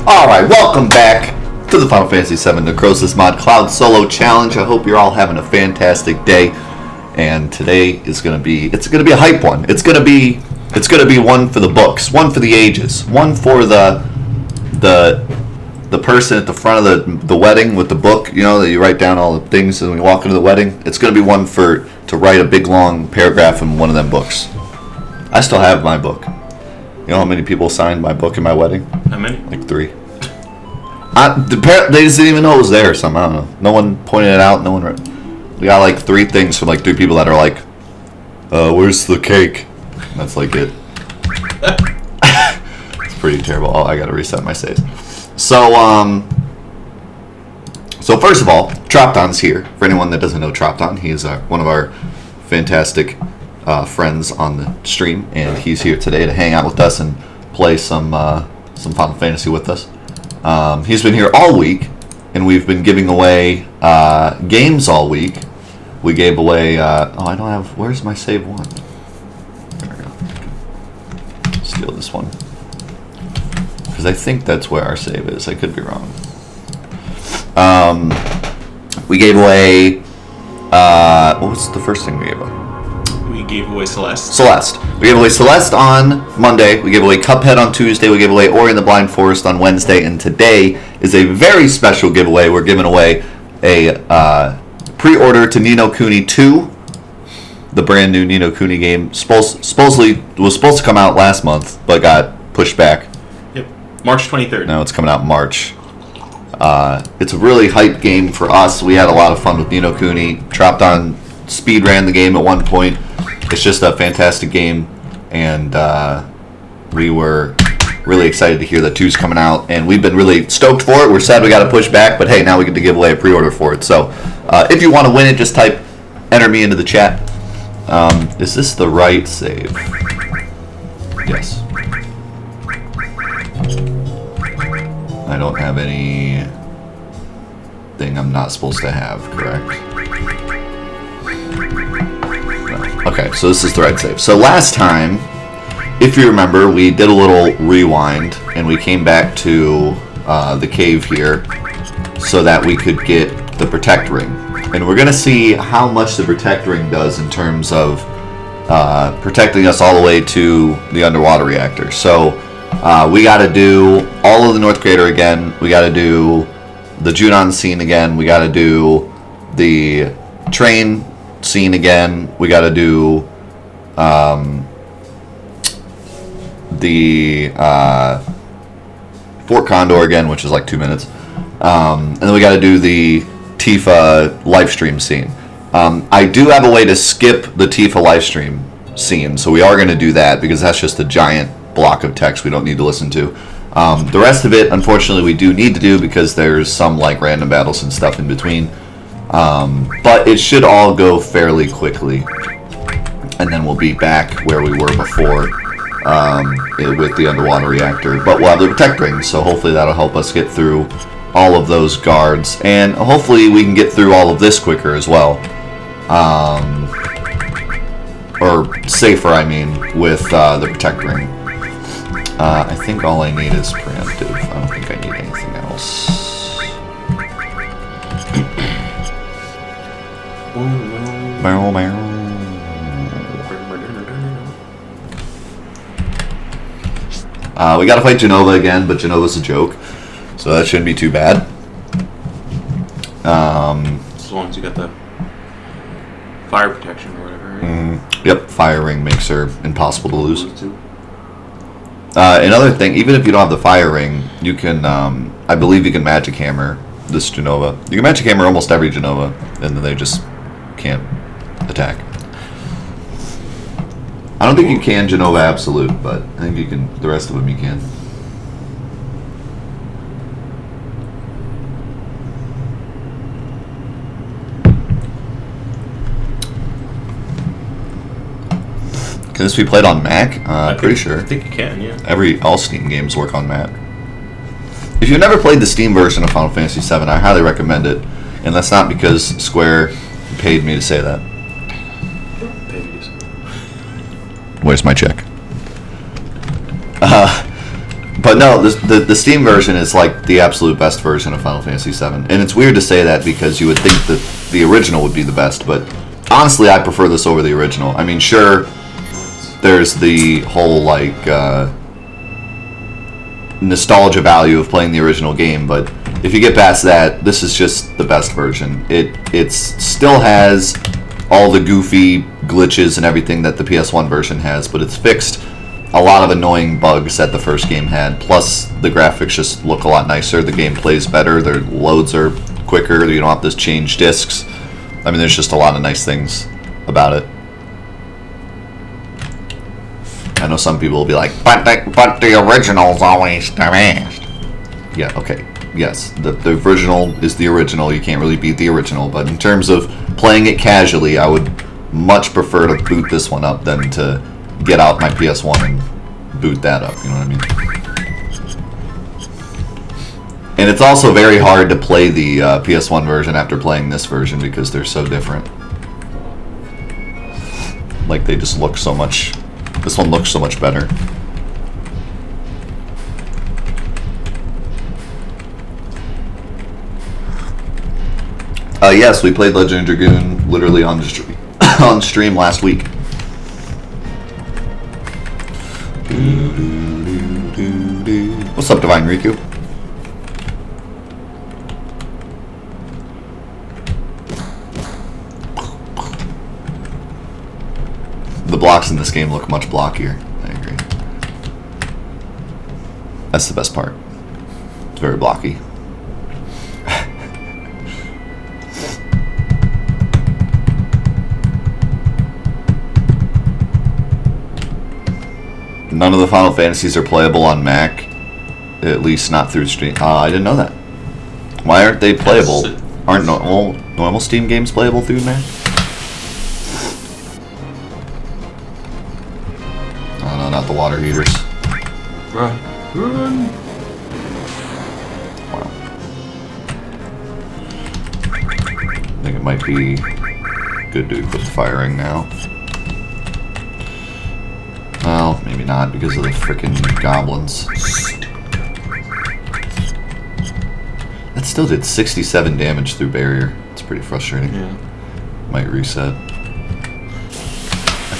Alright, welcome back to the Final Fantasy VII Necrosis Mod Cloud Solo Challenge. I hope you're all having a fantastic day. And today is gonna be a hype one. It's gonna be one for the books, one for the ages, one for the person at the front of the wedding with the book, you know, that you write down all the things when you walk into the wedding. It's gonna be one to write a big long paragraph in one of them books. I still have my book. You know how many people signed my book in my wedding? How many? Like 3. They just didn't even know it was there. I don't know. No one pointed it out. We got like 3 things from like 3 people that are like, "Where's the cake?" And that's like it. It's pretty terrible. Oh, I gotta reset my saves. So first of all, Tropton's here. For anyone that doesn't know Tropton, he's one of our fantastic friends on the stream, and he's here today to hang out with us and play some Final Fantasy with us. He's been here all week, and we've been giving away games all week. We gave away. I don't have. Where's my save one? There we go. Steal this one because I think that's where our save is. I could be wrong. We gave away. What was the first thing we gave away? We gave away Celeste. We gave away Celeste on Monday. We gave away Cuphead on Tuesday. We gave away Ori and the Blind Forest on Wednesday. And today is a very special giveaway. We're giving away a pre-order to Ni no Kuni 2, the brand new Ni no Kuni game. Supposedly was supposed to come out last month, but got pushed back. Yep, March 23rd. Now it's coming out in March. It's a really hype game for us. We had a lot of fun with Ni no Kuni. Tropton speed ran the game at one point. It's just a fantastic game, and we were really excited to hear that 2's coming out, and we've been really stoked for it. We're sad we got to push back, but hey, now we get to give away a pre-order for it. So if you want to win it, just type enter me into the chat. Is this the right save? Yes. I don't have any thing I'm not supposed to have, correct? Okay, so this is the right save. So last time, if you remember, we did a little rewind, and we came back to the cave here so that we could get the Protect Ring. And we're going to see how much the Protect Ring does in terms of protecting us all the way to the underwater reactor. So we got to do all of the North Crater again. We got to do the Junon scene again. We got to do the train scene again. We got to do the Fort Condor again, which is like 2 minutes, and then we got to do the Tifa live stream scene. I do have a way to skip the Tifa live stream scene, so we are going to do that because that's just a giant block of text we don't need to listen to. The rest of it, unfortunately, we do need to do because there's some like random battles and stuff in between. But it should all go fairly quickly, and then we'll be back where we were before with the underwater reactor. But we'll have the Protect Ring, so hopefully that'll help us get through all of those guards, and hopefully we can get through all of this quicker as well. Or safer, I mean, with the Protect Ring. I think all I need is preemptive. I don't think I need anything else. Barrel. We gotta fight Genova again, but Genova's a joke, so that shouldn't be too bad. As long as you got the fire protection or whatever, right? Yep, fire ring makes her impossible to lose. Another thing, even if you don't have the fire ring, you can, I believe you can magic hammer this Genova. You can magic hammer almost every Genova, and then they just can't attack. I don't think you can Genova Absolute, but I think you can, the rest of them you can. Can this be played on Mac? Pretty sure. I think you can, yeah. All Steam games work on Mac. If you've never played the Steam version of Final Fantasy VII, I highly recommend it. And that's not because Square paid me to say that. Where's my check? But no, the Steam version is like the absolute best version of Final Fantasy VII. And it's weird to say that because you would think that the original would be the best, but honestly, I prefer this over the original. I mean, sure, there's the whole, like, nostalgia value of playing the original game, but if you get past that, this is just the best version. It still has all the goofy glitches and everything that the PS1 version has, but it's fixed a lot of annoying bugs that the first game had. Plus, the graphics just look a lot nicer. The game plays better. Their loads are quicker. You don't have to change discs. I mean, there's just a lot of nice things about it. I know some people will be like, but the original's always the best. Yeah, okay. Yes, the original is the original. You can't really beat the original. But in terms of playing it casually, I would much prefer to boot this one up than to get out my PS1 and boot that up. You know what I mean? And it's also very hard to play the PS1 version after playing this version because they're so different. Like, they just look so much... This one looks so much better. Yes, we played Legend of Dragoon literally on on stream last week. What's up, Divine Riku? The blocks in this game look much blockier. I agree. That's the best part. It's very blocky. None of the Final Fantasies are playable on Mac, at least not through Steam. I didn't know that. Why aren't they playable? Aren't normal Steam games playable through Mac? Oh no, not the water heaters. Run. Run. Wow. I think it might be good to equip the firing now. Well, maybe not because of the frickin' goblins. That still did 67 damage through barrier. It's pretty frustrating. Yeah. Might reset. I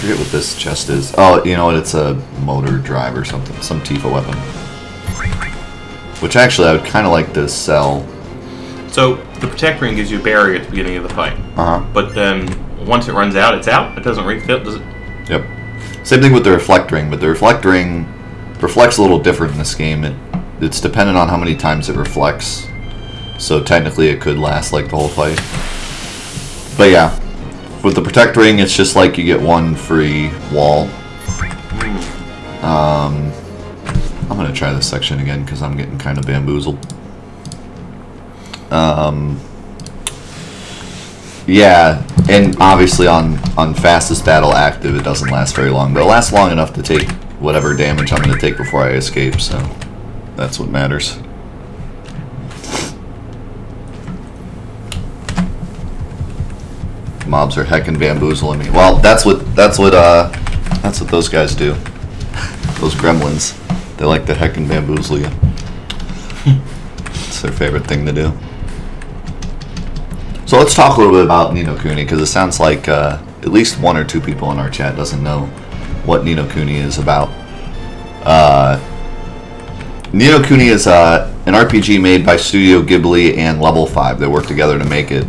forget what this chest is. Oh, you know what? It's a motor drive or something. Some Tifa weapon. Which actually I would kind of like to sell. So, the Protect Ring gives you a barrier at the beginning of the fight. Uh-huh. But then, once it runs out, it's out? It doesn't refill, does it? Yep. Same thing with the Reflect Ring, but the Reflect Ring reflects a little different in this game. It's dependent on how many times it reflects. So technically it could last like the whole fight. But yeah, with the Protect Ring, it's just like you get one free wall. I'm going to try this section again because I'm getting kind of bamboozled. Yeah, and obviously on fastest battle active it doesn't last very long, but it lasts long enough to take whatever damage I'm going to take before I escape, so that's what matters. Mobs are heckin' bamboozling me. Well, that's what those guys do. Those gremlins, they like to heckin' bamboozle you. It's their favorite thing to do. So let's talk a little bit about Ni no Kuni, because it sounds like at least one or two people in our chat doesn't know what Ni no Kuni is about. Ni no Kuni is an RPG made by Studio Ghibli and Level 5. They work together to make it.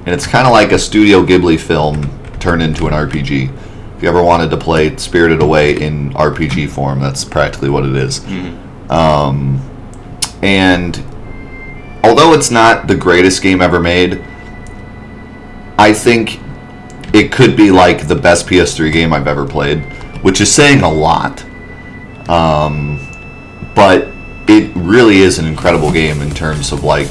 And it's kind of like a Studio Ghibli film turned into an RPG. If you ever wanted to play Spirited Away in RPG form, that's practically what it is. Mm-hmm. And although it's not the greatest game ever made, I think it could be like the best PS3 game I've ever played, which is saying a lot. But it really is an incredible game in terms of like...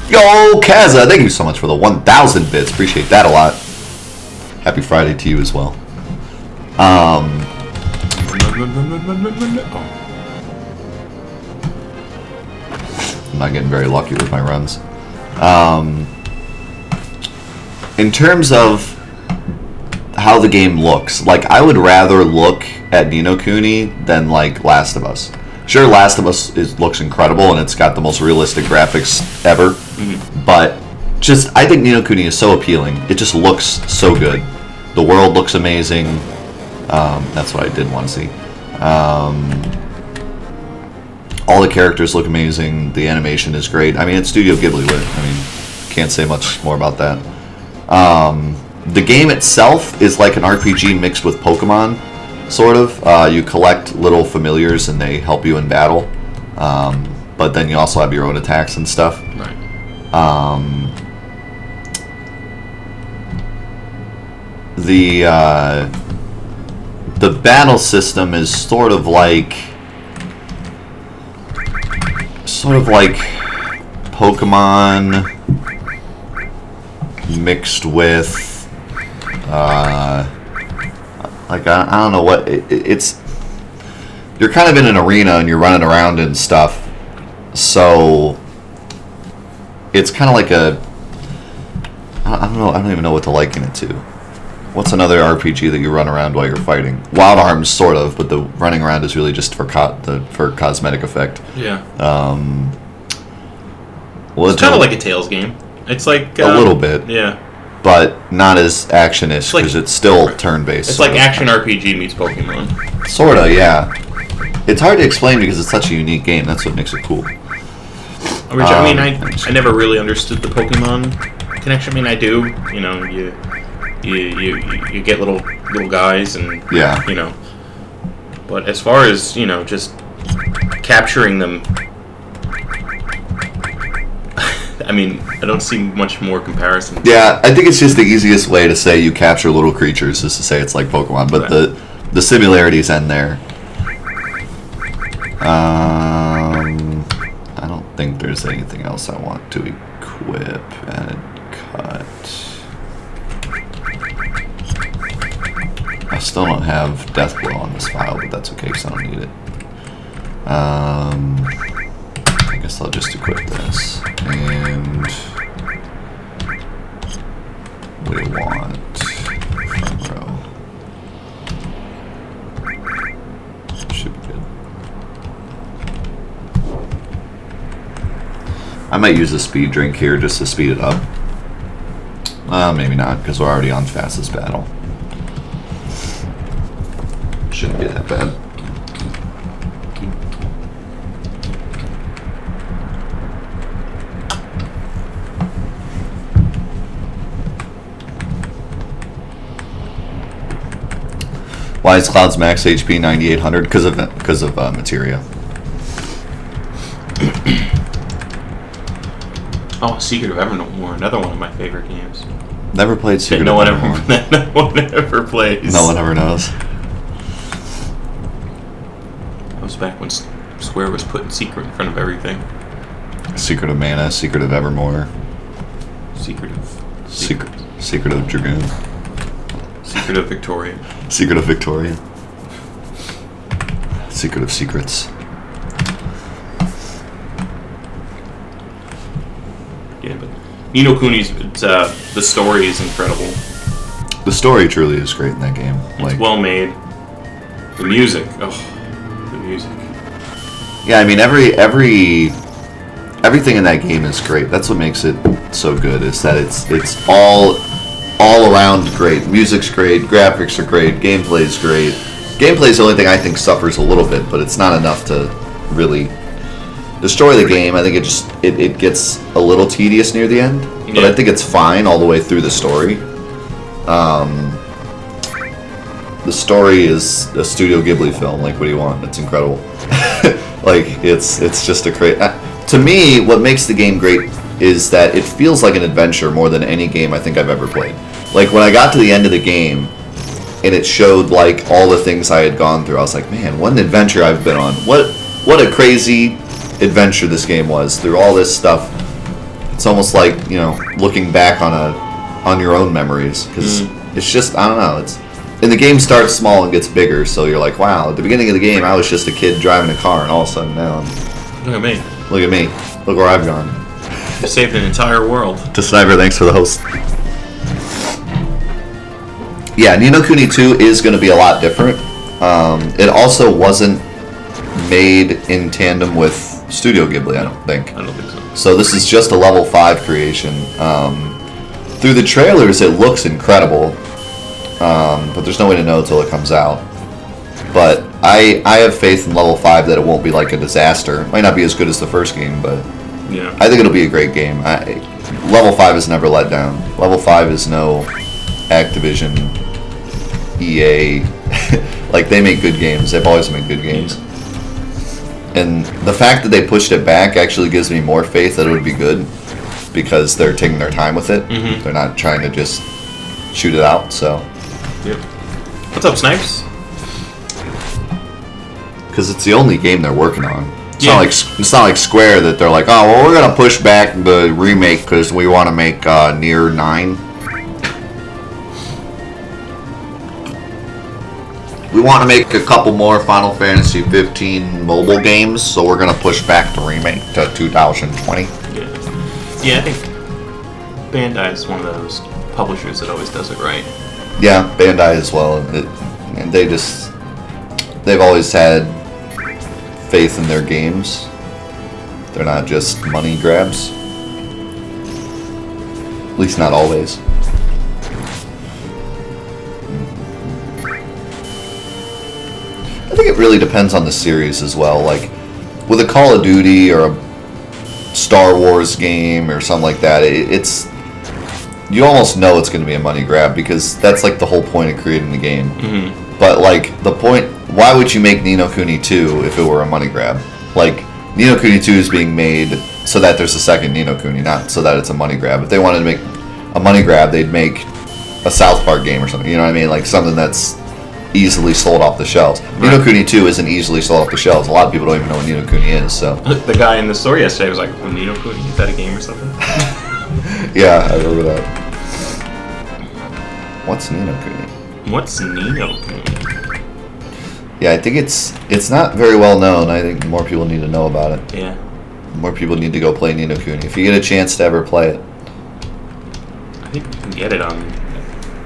Yo, Kaza, thank you so much for the 1,000 bits. Appreciate that a lot. Happy Friday to you as well. I'm not getting very lucky with my runs. In terms of how the game looks. Like, I would rather look at Ni no Kuni than, like, Last of Us. Sure, Last of Us looks incredible, and it's got the most realistic graphics ever. Mm-hmm. But I think Ni no Kuni is so appealing. It just looks so good. The world looks amazing. That's what I did want to see. All the characters look amazing. The animation is great. I mean, it's Studio Ghibli lit. I mean, can't say much more about that. The game itself is like an RPG mixed with Pokemon, sort of. You collect little familiars and they help you in battle. But then you also have your own attacks and stuff. Right. The battle system is sort of like Pokemon mixed with like I don't know what it's. You're kind of in an arena and you're running around and stuff, so it's kind of like I don't even know what to liken it to. What's another RPG that you run around while you're fighting? Wild Arms, sort of, but the running around is really just for cosmetic effect. Yeah. Well, it's kind of like a Tales game. It's like a little bit. Yeah. But not as action-ish because it's still turn-based. It's like action RPG meets Pokemon. Sorta, yeah. It's hard to explain because it's such a unique game. That's what makes it cool. Which I mean, I never really understood the Pokemon connection. I mean, I do. You know, you get little guys and yeah. You know. But as far as just capturing them, I mean, I don't see much more comparison. Yeah, I think it's just the easiest way to say you capture little creatures is to say it's like Pokemon, but right. the similarities end there. I don't think there's anything else I want to equip and cut. I still don't have Death Blow on this file, but that's okay because I don't need it. I guess I'll just equip this. And we want front row. Should be good. I might use a speed drink here just to speed it up. Maybe not, because we're already on fastest battle. Shouldn't be that bad. Why is Cloud's max HP 9800? Because of materia. Oh, Secret of Evermore, another one of my favorite games. Never played Secret of Evermore. No one ever plays. No one ever knows. That was back when Square was putting Secret in front of everything. Secret of Mana, Secret of Evermore. Secret of Dragoon. Secret of Victoria. Secret of Victoria. Secret of Secrets. Yeah, but Ni no Kuni's the story is incredible. The story truly is great in that game. It's well made. The music, the music. Yeah, I mean everything in that game is great. That's what makes it so good. Is that it's all around great. Music's great. Graphics are great. Gameplay's great. Gameplay's the only thing I think suffers a little bit, but it's not enough to really destroy the game. I think it gets a little tedious near the end, but I think it's fine all the way through the story. The story is a Studio Ghibli film. Like, what do you want? It's incredible. Like, it's just a great. To me, what makes the game great is that it feels like an adventure more than any game I think I've ever played. Like, when I got to the end of the game, and it showed, like, all the things I had gone through, I was like, man, what an adventure I've been on. What a crazy adventure this game was through all this stuff. It's almost like, looking back on your own memories, because it's just, I don't know, and the game starts small and gets bigger, so you're like, wow, at the beginning of the game I was just a kid driving a car, and all of a sudden now Look at me. Look where I've gone. You saved an entire world. To Sniper, thanks for the host. Yeah, Ni no Kuni 2 is going to be a lot different. It also wasn't made in tandem with Studio Ghibli, I don't think. I don't think so. So this is just a level 5 creation. Through the trailers, it looks incredible, but there's no way to know until it comes out. But I have faith in level 5 that it won't be like a disaster. It might not be as good as the first game, but Yeah. I think it'll be a great game. Level 5 is never let down. Level 5 is no Activision, EA. Like, they make good games. They've always made good games. And the fact that they pushed it back actually gives me more faith that it would be good, because they're taking their time with it. Mhm. They're not trying to just shoot it out, so. Yep. What's up, Snipes? Because it's the only game they're working on. It's, Yeah. it's not like Square that they're like, oh, well, we're going to push back the remake because we want to make Nier 9. We want to make a couple more Final Fantasy 15 mobile games, so we're going to push back the remake to 2020. Yeah, I think Bandai is one of those publishers that always does it right. Yeah, Bandai as well. And they've always had faith in their games. They're not just money grabs. At least not always. I think it really depends on the series as well. Like, with a Call of Duty or a Star Wars game or something like that, it's you almost know it's going to be a money grab, because that's like the whole point of creating the game. Mm-hmm. But like the point, why would you make Ni no Kuni 2 if it were a money grab? Like, Ni no Kuni 2 is being made so that there's a second Ni no Kuni, not so that it's a money grab. If they wanted to make a money grab, they'd make a South Park game or something. You know what I mean? Like something that's easily sold off the shelves. Right. Ni no Kuni 2 isn't easily sold off the shelves. A lot of people don't even know what Ni no Kuni is. So The guy in the store yesterday was like, "Oh, Ni no Kuni, is that a game or something?" yeah, I remember that. What's Ni no Kuni? What's Ni no Kuni? Yeah, I think it's not very well known. I think more people need to know about it. Yeah. More people need to go play Ni no Kuni. If you get a chance to ever play it. I think you can get it on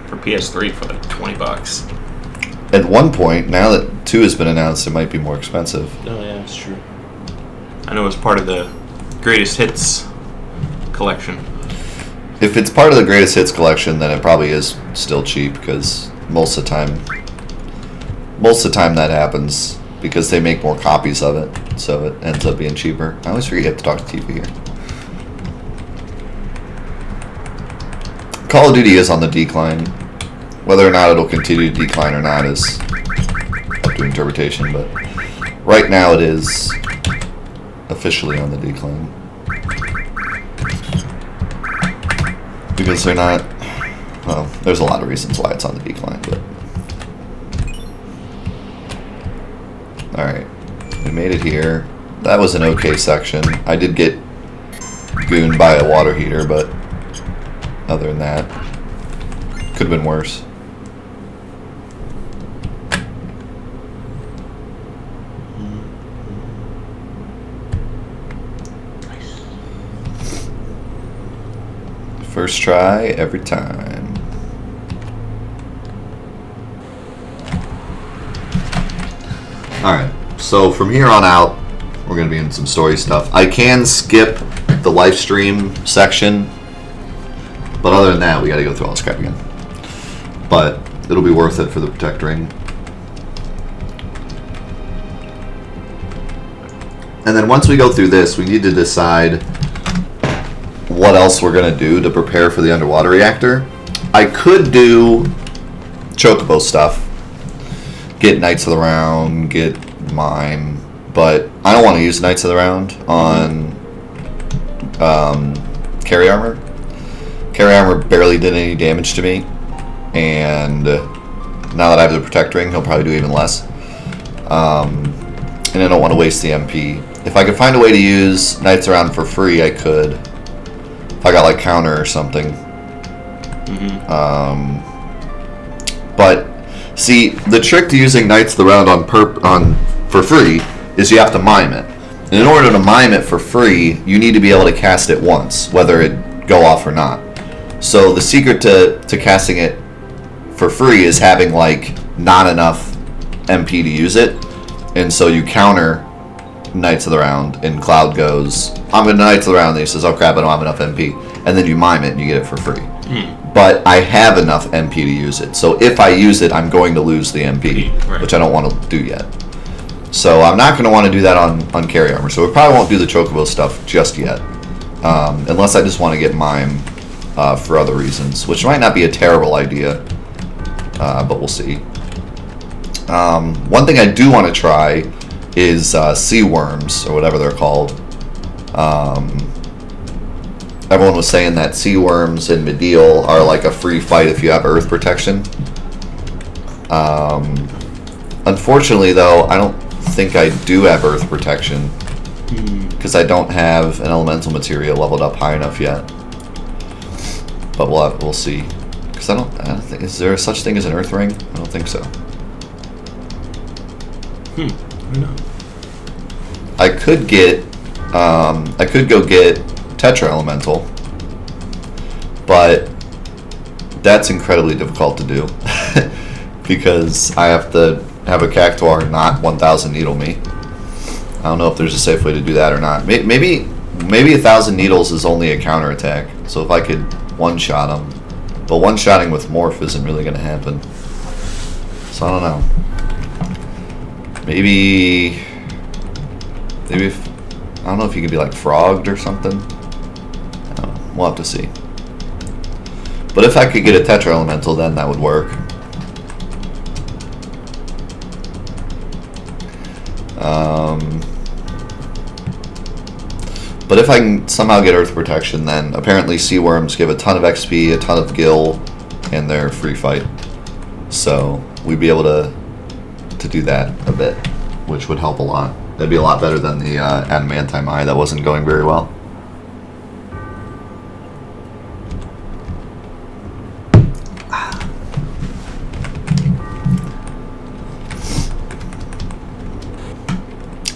for PS3 for like $20. At one point, now that 2 has been announced, it might be more expensive. Oh yeah, that's true. I know it's part of the greatest hits collection. If it's part of the greatest hits collection, then it probably is still cheap, because most of the time that happens because they make more copies of it, so it ends up being cheaper. I always forget to talk to TV here. Call of Duty is on the decline. Whether or not it'll continue to decline or not is up to interpretation, but right now it is officially on the decline. Because they're not, well, there's a lot of reasons why it's on the decline, but. Alright, we made it here. That was an okay section. I did get gooned by a water heater, but other than that, could have been worse. First try, every time. Alright, so from here on out, we're going to be in some story stuff. I can skip the live stream section, but other than that, we got to go through all this crap again. But it'll be worth it for the Protect Ring. And then once we go through this, we need to decide what else we're going to do to prepare for the underwater reactor. I could do Chocobo stuff. Get Knights of the Round, get Mime, but I don't want to use Knights of the Round on Carry Armor. Carry Armor barely did any damage to me, and now that I have the Protect Ring, he'll probably do even less. And I don't want to waste the MP. If I could find a way to use Knights of the Round for free, I could. If I got like counter or something. But see, the trick to using Knights of the Round on for free is you have to mime it. And in order to mime it for free, you need to be able to cast it once, whether it go off or not. So the secret to casting it for free is having like not enough MP to use it, and so you counter Knights of the Round, and Cloud goes, I'm going to Knights of the Round, and he says, oh crap, I don't have enough MP, and then you mime it and you get it for free. But I have enough MP to use it, so if I use it, I'm going to lose the MP, which I don't want to do yet. So I'm not going to want to do that on carry armor, so we probably won't do the Chocobo stuff just yet, unless I just want to get mime for other reasons, which might not be a terrible idea, but we'll see. One thing I do want to try is sea worms, or whatever they're called. Everyone was saying that sea worms in Medial are like a free fight if you have earth protection. Unfortunately, though, I don't think I do have earth protection because I don't have an elemental materia leveled up high enough yet. But we'll see. Because I don't think, is there such thing as an earth ring? I don't think so. No. I could go get Tetra Elemental, but that's incredibly difficult to do because I have to have a Cactuar not 1000 needle me. I don't know if there's a safe way to do that or not. Maybe 1000 needles is only a counterattack, so if I could one-shot him, but one-shotting with Morph isn't really going to happen. So I don't know. Maybe if, I don't know if he could be like frogged or something. I don't know. We'll have to see. But if I could get a Tetra Elemental, then that would work. But if I can somehow get Earth Protection, then apparently Sea Worms give a ton of XP, a ton of Gil, and they're free fight. So we'd be able to do that a bit, which would help a lot. That'd be a lot better than the Adamantine Eye that wasn't going very well.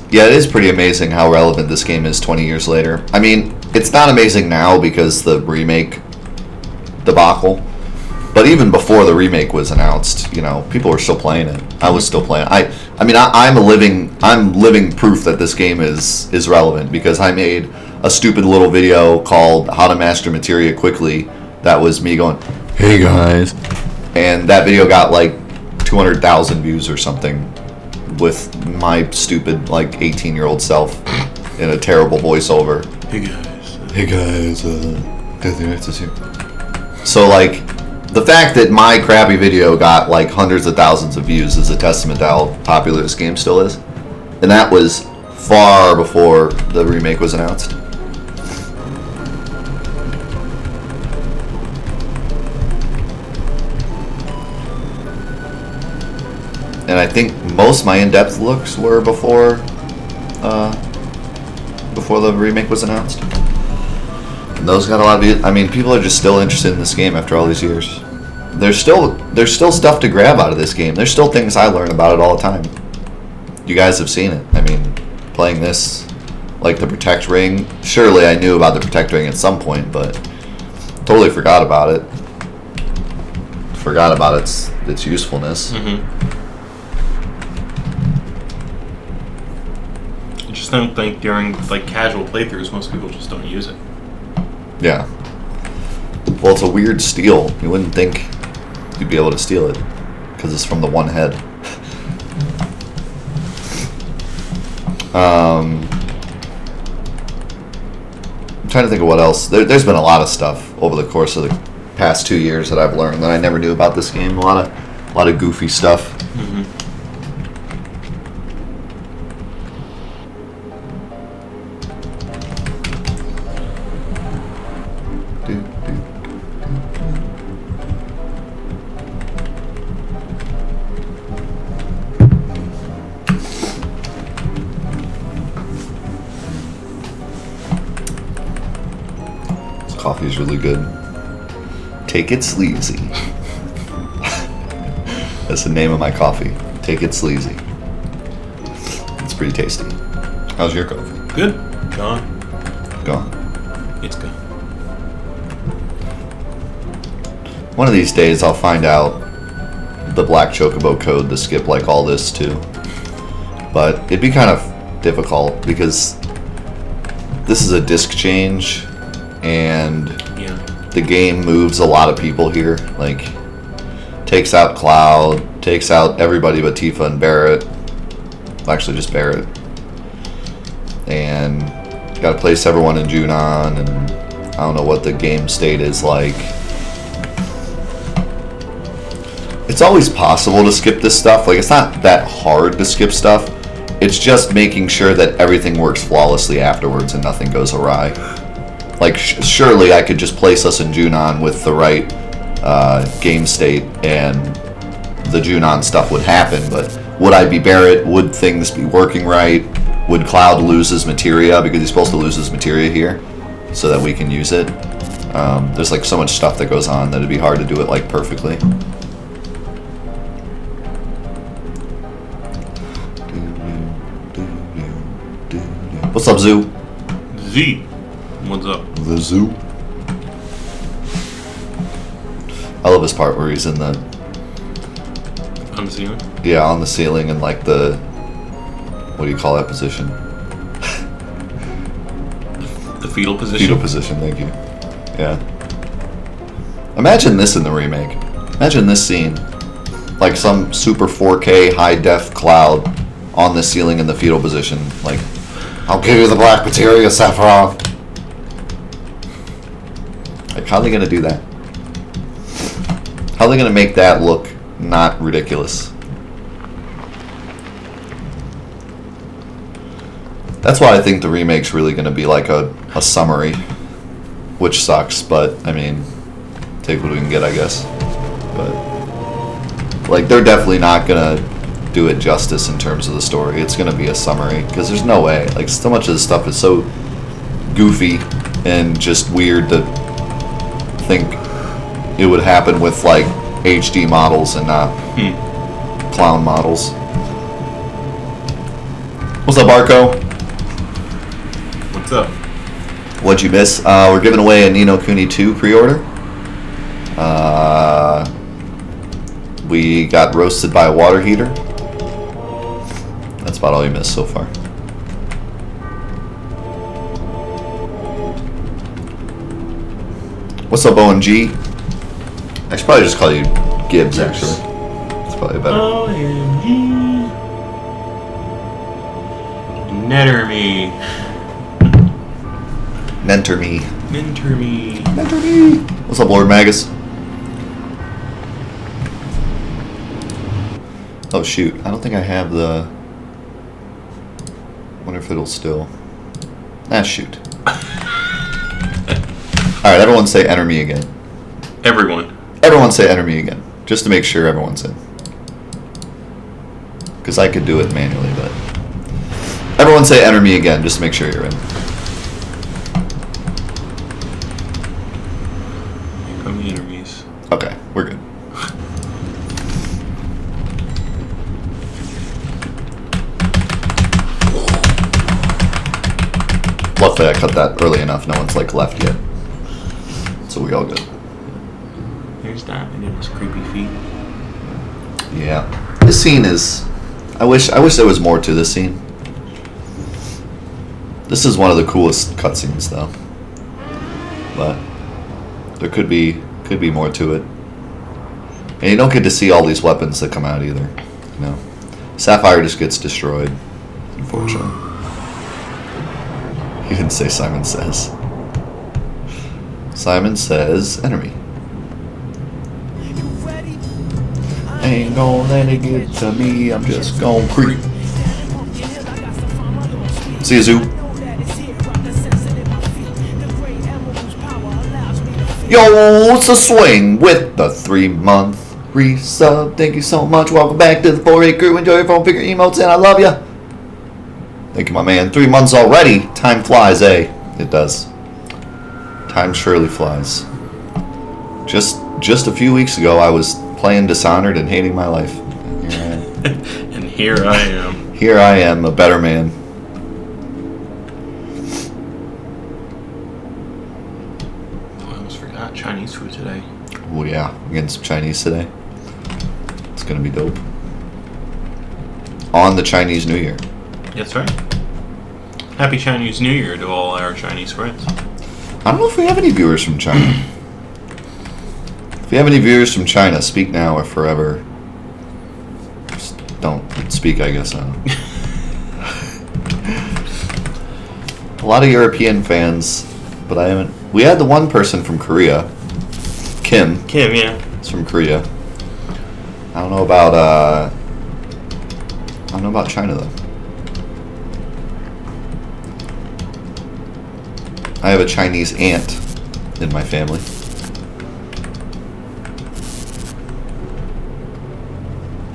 Yeah, it is pretty amazing how relevant this game is 20 years later. I mean, it's not amazing now because the remake debacle, but even before the remake was announced, you know, people were still playing it. I was still playing. I'm living proof that this game is relevant because I made a stupid little video called How to Master Materia Quickly. That was me going, "Hey guys," and that video got like 200,000 views or something, with my stupid like 18-year-old self in a terrible voiceover. Hey guys, nice to see you. So like, the fact that my crappy video got like hundreds of thousands of views is a testament to how popular this game still is. And that was far before the remake was announced. And I think most of my in-depth looks were before the remake was announced. And those got a lot of views. I mean, people are just still interested in this game after all these years. There's still stuff to grab out of this game. There's still things I learn about it all the time. You guys have seen it. I mean, playing this, like the Protect Ring. Surely I knew about the Protect Ring at some point, but totally forgot about it. Forgot about its usefulness. I just don't think during like casual playthroughs most people just don't use it. Yeah. Well, it's a weird steal. You wouldn't think you'd be able to steal it because it's from the one head. I'm trying to think of what else. There's been a lot of stuff over the course of the past 2 years that I've learned that I never knew about this game. A lot of goofy stuff. Coffee's really good. Take it sleazy. That's the name of my coffee. Take it sleazy. It's pretty tasty. How's your coffee? Good. Gone. It's gone. One of these days I'll find out the Black Chocobo code to skip like all this too. But it'd be kind of difficult because this is a disc change and the game moves a lot of people here. Like, takes out Cloud, takes out everybody but Tifa and Barret. Actually, just Barret. And gotta place everyone in Junon, and I don't know what the game state is like. It's always possible to skip this stuff. Like, it's not that hard to skip stuff. It's just making sure that everything works flawlessly afterwards and nothing goes awry. Like, surely I could just place us in Junon with the right game state and the Junon stuff would happen, but would I be Barret? Would things be working right? Would Cloud lose his materia because he's supposed to lose his materia here so that we can use it? There's like so much stuff that goes on that it'd be hard to do it like perfectly. What's up, Zoo? Z. What's up? The Zoo. I love this part where he's in the... On the ceiling? Yeah, on the ceiling in like the... What do you call that position? The fetal position? Fetal position, thank you. Yeah. Imagine this in the remake. Imagine this scene. Like some super 4K high-def Cloud on the ceiling in the fetal position. Like, I'll give you the black materia, Sephiroth. Like, how are they going to do that? How are they going to make that look not ridiculous? That's why I think the remake's really going to be like a summary. Which sucks, but, I mean, take what we can get, I guess. But, like, they're definitely not going to do it justice in terms of the story. It's going to be a summary, because there's no way. Like, so much of this stuff is so goofy and just weird to think it would happen with, like, HD models and not clown models. What's up, Arco? What's up? What'd you miss? We're giving away a Ni no Kuni 2 pre-order. We got roasted by a water heater. That's about all you missed so far. What's up, OMG? I should probably just call you Gibbs, actually. It's probably better. OMG. Netter me. Mentor me. Mentor me. Mentor me. What's up, Lord Magus? Oh shoot, I don't think I have the... Wonder if it'll still... Ah, shoot. Alright, everyone say enter me again. Everyone. Everyone say enter me again. Just to make sure everyone's in. Because I could do it manually, but... Everyone say enter me again, just to make sure you're in. Here come the enemies. Okay, we're good. Luckily I cut that early enough, no one's like left yet. So we all good. There's that, and it was creepy feet. Yeah. This scene is... I wish there was more to this scene. This is one of the coolest cutscenes, though. But there could be more to it. And you don't get to see all these weapons that come out either. You know, Sapphire just gets destroyed, unfortunately. He didn't say Simon Says. Simon Says enemy. Ain't gonna let it get to me, I'm just gonna creep. See you, Zoo. Yo, it's a swing with the 3-month resub. Thank you so much. Welcome back to the 4A crew. Enjoy your phone picker emotes, and I love ya. Thank you, my man. 3 months already. Time flies, eh? It does. Time surely flies. Just a few weeks ago, I was playing Dishonored and hating my life. Here I am. And here I am. Here I am, a better man. Oh, I almost forgot Chinese food today. Oh yeah, we're getting some Chinese today. Let's It's gonna be dope. On the Chinese New Year. That's right. Happy Chinese New Year to all our Chinese friends. I don't know if we have any viewers from China. If you have any viewers from China, speak now or forever. Just don't speak, I guess. I don't know. A lot of European fans, but I haven't. We had the one person from Korea, Kim. Kim, yeah. It's from Korea. I don't know about China though. I have a Chinese aunt in my family.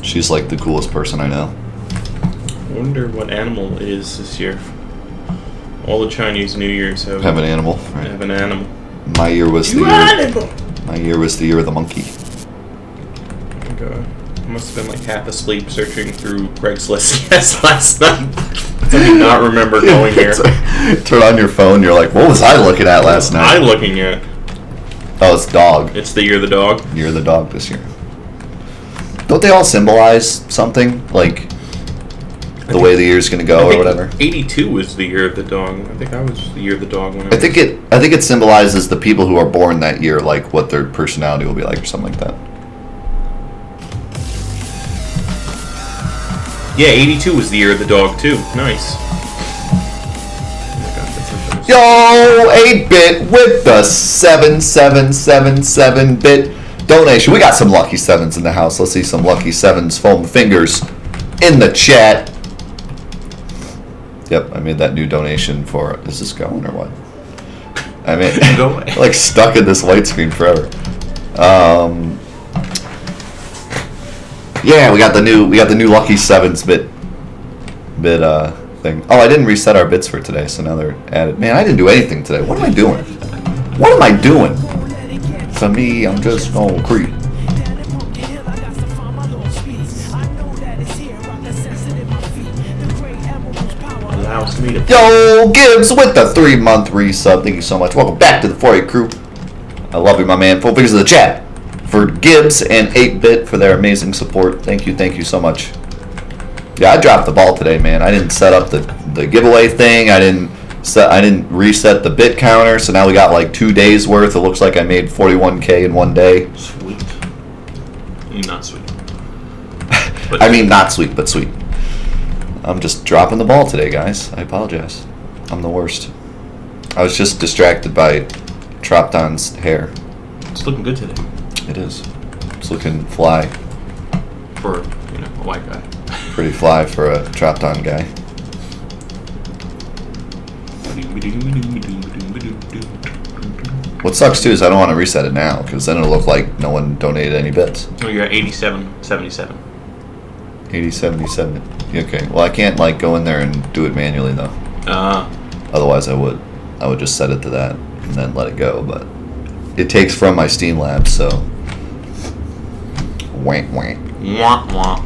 She's like the coolest person I know. I wonder what animal it is this year. All the Chinese New Years have Have an animal. Right? Have an animal. My year was the year. My year was the year of the monkey. I must have been like half asleep searching through Craigslist last night. I do not remember going here. Turn on your phone. You're like, what was I looking at last night? I'm looking at. Oh, it's dog. It's the year of the dog. Year of the dog this year. Don't they all symbolize something like the way the year's gonna go or whatever? 82 was the year of the dog. I think I was the year of the dog when I think it symbolizes the people who are born that year, like what their personality will be like or something like that. Yeah, 82 was the year of the dog too. Nice. Yo, 8-bit with the 7777-bit donation. We got some lucky sevens in the house. Let's see some lucky sevens foam fingers in the chat. Yep, I made that new donation for. Is this going or what? I mean, Go away. Like stuck in this white screen forever. Yeah, we got the new lucky sevens bit thing. Oh, I didn't reset our bits for today, so now they're added. Man, I didn't do anything today. What am I doing? What am I doing? To me, I'm just gonna creep. Allows me to. Yo, Gibbs with the 3-month resub. Thank you so much. Welcome back to the 4-8 crew. I love you, my man. Full figures of the chat for Gibbs and 8-bit for their amazing support. Thank you so much. Yeah, I dropped the ball today, man. I didn't set up the giveaway thing. I didn't reset the bit counter. So now we got like 2 days worth. It looks like I made 41K in one day. Sweet. Not sweet. I mean, not sweet, but sweet. I'm just dropping the ball today, guys. I apologize. I'm the worst. I was just distracted by Tropton's hair. It's looking good today. It is. It's looking fly. For, a white guy. Pretty fly for a Tropton guy. What sucks too is I don't want to reset it now because then it'll look like no one donated any bits. Oh, you're at 87.77. 8077. Okay. Well, I can't like go in there and do it manually though. Otherwise, I would just set it to that and then let it go. But it takes from my Steam Lab, so wank wank. Wah, wah.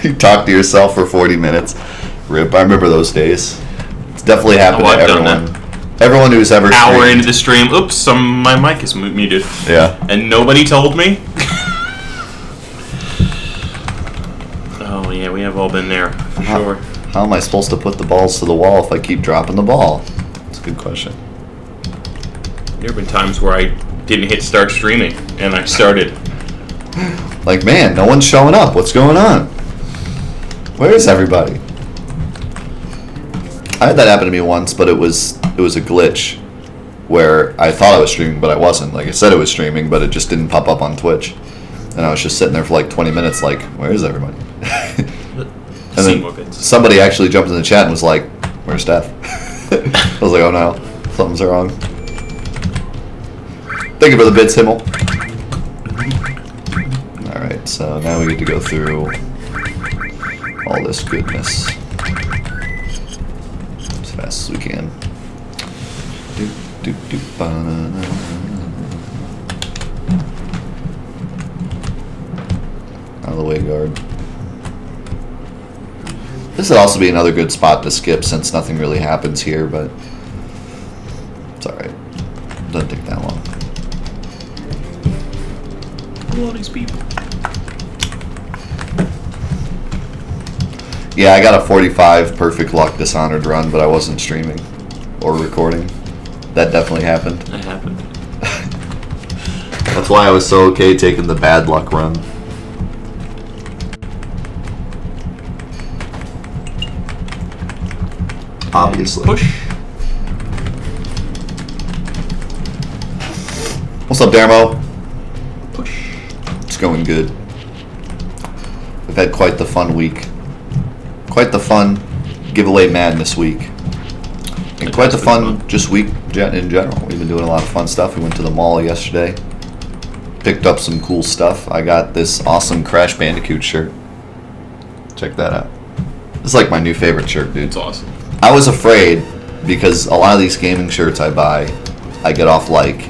You talk to yourself for 40 minutes. Rip. I remember those days. It's definitely happened to everyone. Everyone who's ever hour streamed. into the stream, oops, my mic is muted. Yeah. And nobody told me. Oh yeah, we have all been there for sure. How am I supposed to put the balls to the wall if I keep dropping the ball? That's a good question. There have been times where I didn't hit start streaming and I started. Like, man, no one's showing up. What's going on? Where is everybody? I had that happen to me once, but it was a glitch where I thought I was streaming, but I wasn't. Like, I said it was streaming, but it just didn't pop up on Twitch. And I was just sitting there for like 20 minutes like, where is everybody? And then somebody actually jumped in the chat and was like, where's Steph? I was like, oh no, something's wrong. Thank you for the bits, Himmel. Alright, so now we get to go through all this goodness as fast as we can. Out of the way, guard. This would also be another good spot to skip since nothing really happens here, but it's alright. Doesn't take that long. Kill all these people. Yeah, I got a 45 perfect luck Dishonored run, but I wasn't streaming or recording. That definitely happened. That happened. That's why I was so okay taking the bad luck run. Obviously. Push. What's up, Darmo? Push. It's going good. We've had quite the fun week. Quite the fun giveaway madness week. And quite the fun just week in general. We've been doing a lot of fun stuff. We went to the mall yesterday. Picked up some cool stuff. I got this awesome Crash Bandicoot shirt. Check that out. It's like my new favorite shirt, dude. It's awesome. I was afraid because a lot of these gaming shirts I buy, I get off like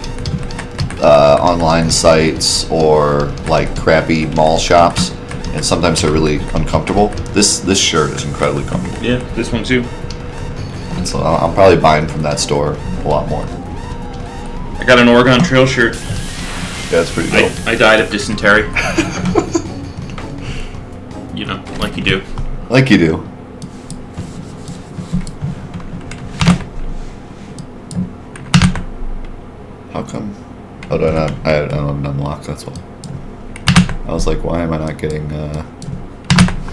online sites or like crappy mall shops, and sometimes they're really uncomfortable. This shirt is incredibly comfortable. Yeah, this one too. And so I'm probably buying from that store a lot more. I got an Oregon Trail shirt. Yeah, that's pretty cool. I died of dysentery. You know, like you do. Like you do. How come? Oh, did I not? I don't unlock. That's why. I was like, why am I not getting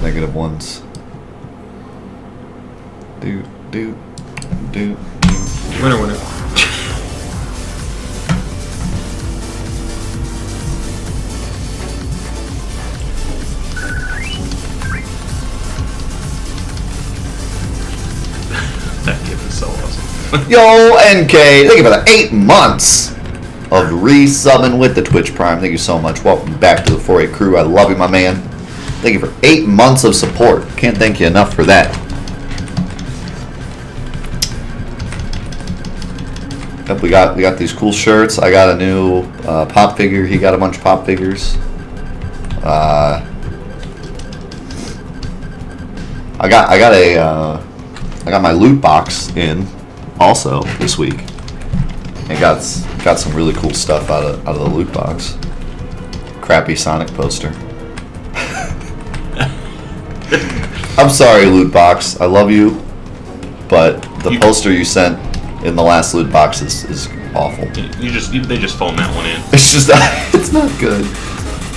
negative ones? Do. Winner. That gift is so awesome. Yo, NK, thank you for the 8 months of resubbing with the Twitch Prime. Thank you so much. Welcome back to the 4A crew. I love you, my man. Thank you for 8 months of support. Can't thank you enough for that. Yep, we got these cool shirts. I got a new pop figure. He got a bunch of pop figures. I got my loot box in also this week. And got some really cool stuff out of the loot box. Crappy Sonic poster. I'm sorry, loot box. I love you, but the poster you sent in the last loot box is awful. They just phoned that one in. It's just it's not good.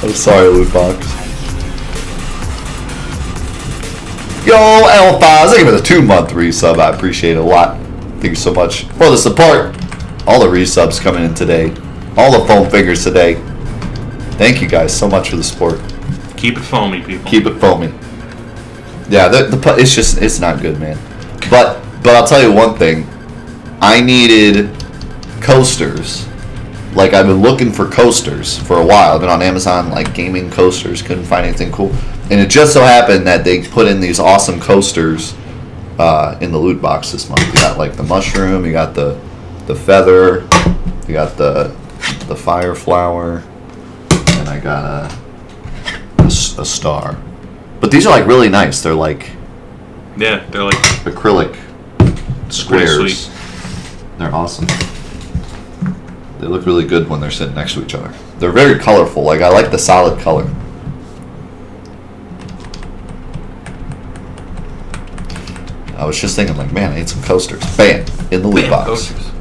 I'm sorry, loot box. Yo, L5, thank you for the 2-month resub. I appreciate it a lot. Thank you so much for the support. All the resubs coming in today. All the foam fingers today. Thank you guys so much for the support. Keep it foamy, people. Keep it foamy. Yeah, it's not good, man. But I'll tell you one thing. I needed coasters. Like, I've been looking for coasters for a while. I've been on Amazon, like, gaming coasters. Couldn't find anything cool. And it just so happened that they put in these awesome coasters in the loot box this month. You got, like, the mushroom. You got the feather. You got the fire flower. And I got a star. But these are, like, really nice. They're, like... Yeah, they're, like... acrylic squares. Sweet. They're awesome. They look really good when they're sitting next to each other. They're very colorful. Like, I like the solid color. I was just thinking, like, man, I need some coasters. Bam! In the loot box. Coasters.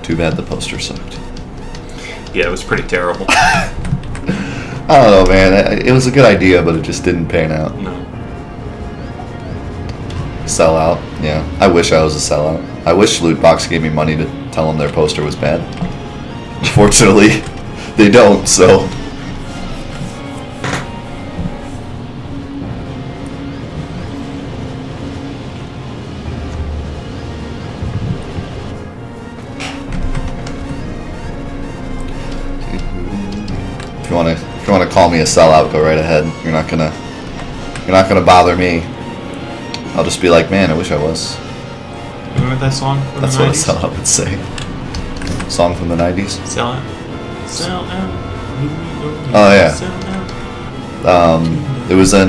Too bad the poster sucked. Yeah, it was pretty terrible. I don't know, man. It was a good idea, but it just didn't pan out. No. Sellout. Yeah. I wish I was a sellout. I wish Lootbox gave me money to tell them their poster was bad. Unfortunately, they don't, so... If you want to call me a sellout, go right ahead. You're not gonna bother me. I'll just be like, man, I wish I was. Remember that song from That's the what 90s? a sellout would say. Song from the 90s? Sell out. Sell out. Oh, yeah. Sell out. It was in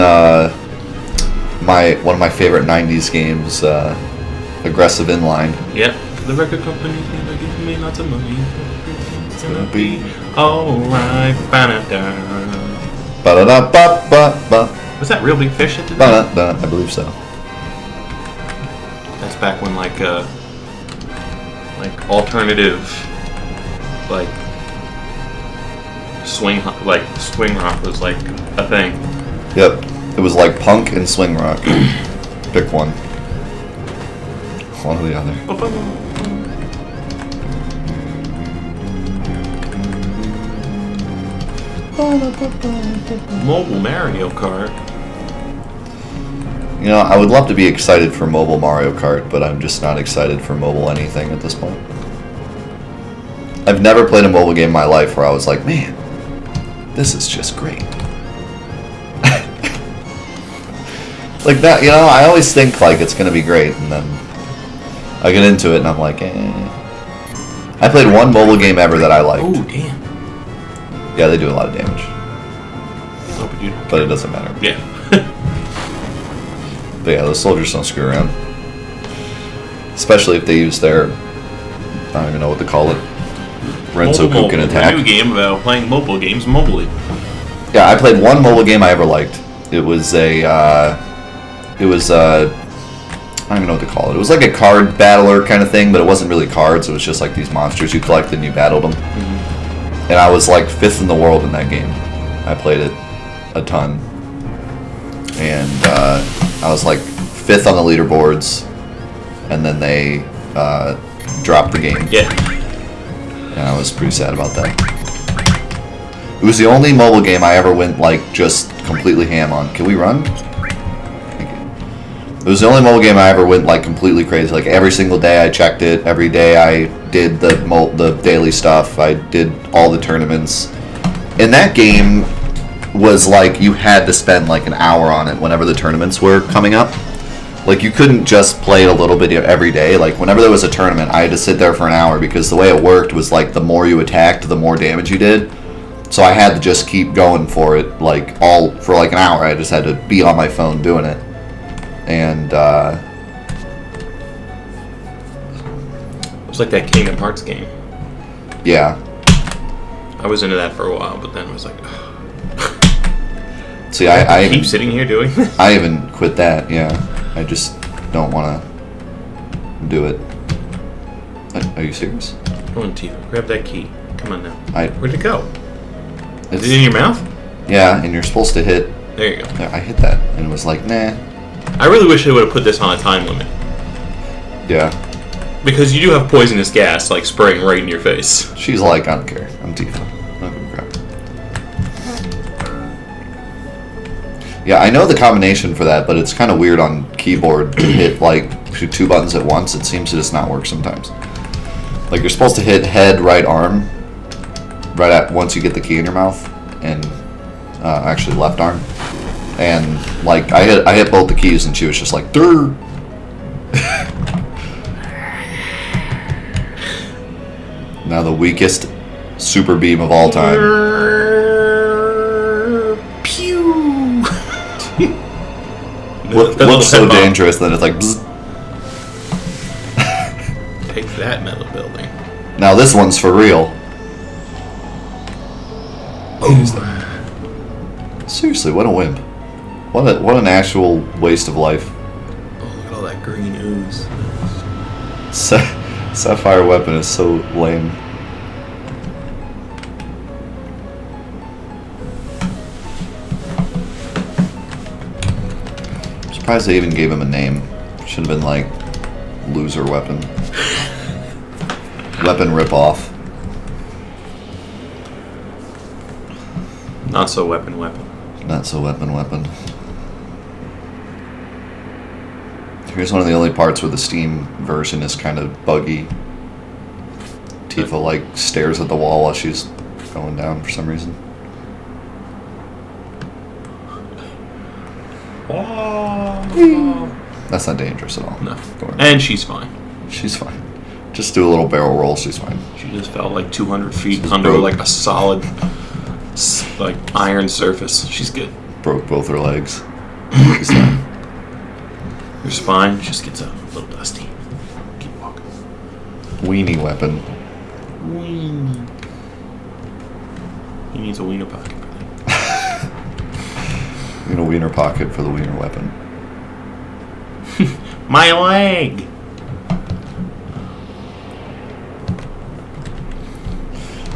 one of my favorite 90s games, aggressive inline. Yep. The record company's gonna give me lots of money. It's gonna be alright. Ba-da-da-ba-ba-ba. Was that Real Big Fish that did that? Ba-da-da. I believe so. That's back when like alternative swing rock was like a thing. Yep. It was like punk and swing rock. Pick one. One or the other. Mobile Mario Kart. You know, I would love to be excited for mobile Mario Kart, but I'm just not excited for mobile anything at this point. I've never played a mobile game in my life where I was like, man, this is just great. Like that, you know, I always think like it's gonna be great, and then I get into it and I'm like, eh. I played one mobile game ever that I liked. Oh, damn. Yeah, they do a lot of damage. Oh, But it doesn't matter. Yeah. But yeah, those soldiers don't screw around. Especially if they use their, I don't even know what to call it, Renzo Kuken attack. A new game about playing mobile games mobily. Yeah, I played one mobile game I ever liked. It was I don't even know what to call it. It was like a card battler kind of thing, but it wasn't really cards. It was just like these monsters you collected and you battled them. Mm-hmm. And I was like 5th in the world in that game. I played it a ton. And I was like 5th on the leaderboards. And then they dropped the game. Yeah. And I was pretty sad about that. It was the only mobile game I ever went like just completely ham on. Can we run? It was the only mobile game I ever went like completely crazy. Like every single day I checked it. Every day I did the daily stuff. I did all the tournaments. And that game was like you had to spend like an hour on it whenever the tournaments were coming up. Like you couldn't just play it a little bit every day. Like whenever there was a tournament, I had to sit there for an hour because the way it worked was like the more you attacked, the more damage you did. So I had to just keep going for it for like an hour. I just had to be on my phone doing it. And it was like that Kingdom Hearts game. Yeah. I was into that for a while, but then I was like, see, I keep sitting here doing this. I even quit that. Yeah, I just don't want to do it. Are you serious? Come on, Tifa, grab that key. Come on now. Where'd it go? Is it in your mouth? Yeah, and you're supposed to hit. There you go. I hit that, and it was like, nah. I really wish they would have put this on a time limit. Yeah. Because you do have poisonous gas, like, spraying right in your face. She's like, I don't care. I'm Tifa. I'm gonna grab it. Yeah, I know the combination for that, but it's kind of weird on keyboard to hit, like, 2 buttons at once. It seems to just not work sometimes. Like, you're supposed to hit head, right arm, once you get the key in your mouth, and actually left arm. And like I hit both the keys, and she was just like, "Durr." Now the weakest super beam of all time. Pew. Looks so dangerous that it's like. Bzz. Take that, metal building. Now this one's for real. Seriously, what a wimp. What an actual waste of life. Oh, look at all that green ooze. Sapphire weapon is so lame. I'm surprised they even gave him a name. Should have been like loser weapon. Weapon ripoff. Not so weapon. Not so weapon. Here's one of the only parts where the Steam version is kind of buggy. Tifa like stares at the wall while she's going down for some reason. Oh. That's not dangerous at all. No. And she's fine. She's fine. Just do a little barrel roll, she's fine. She just fell like 200 feet under like a solid like iron surface. She's good. Broke both her legs. She's fine. Her spine just gets a little dusty. Weenie weapon. Weenie. He needs a wiener pocket for that. You know, wiener pocket for the wiener weapon. My leg!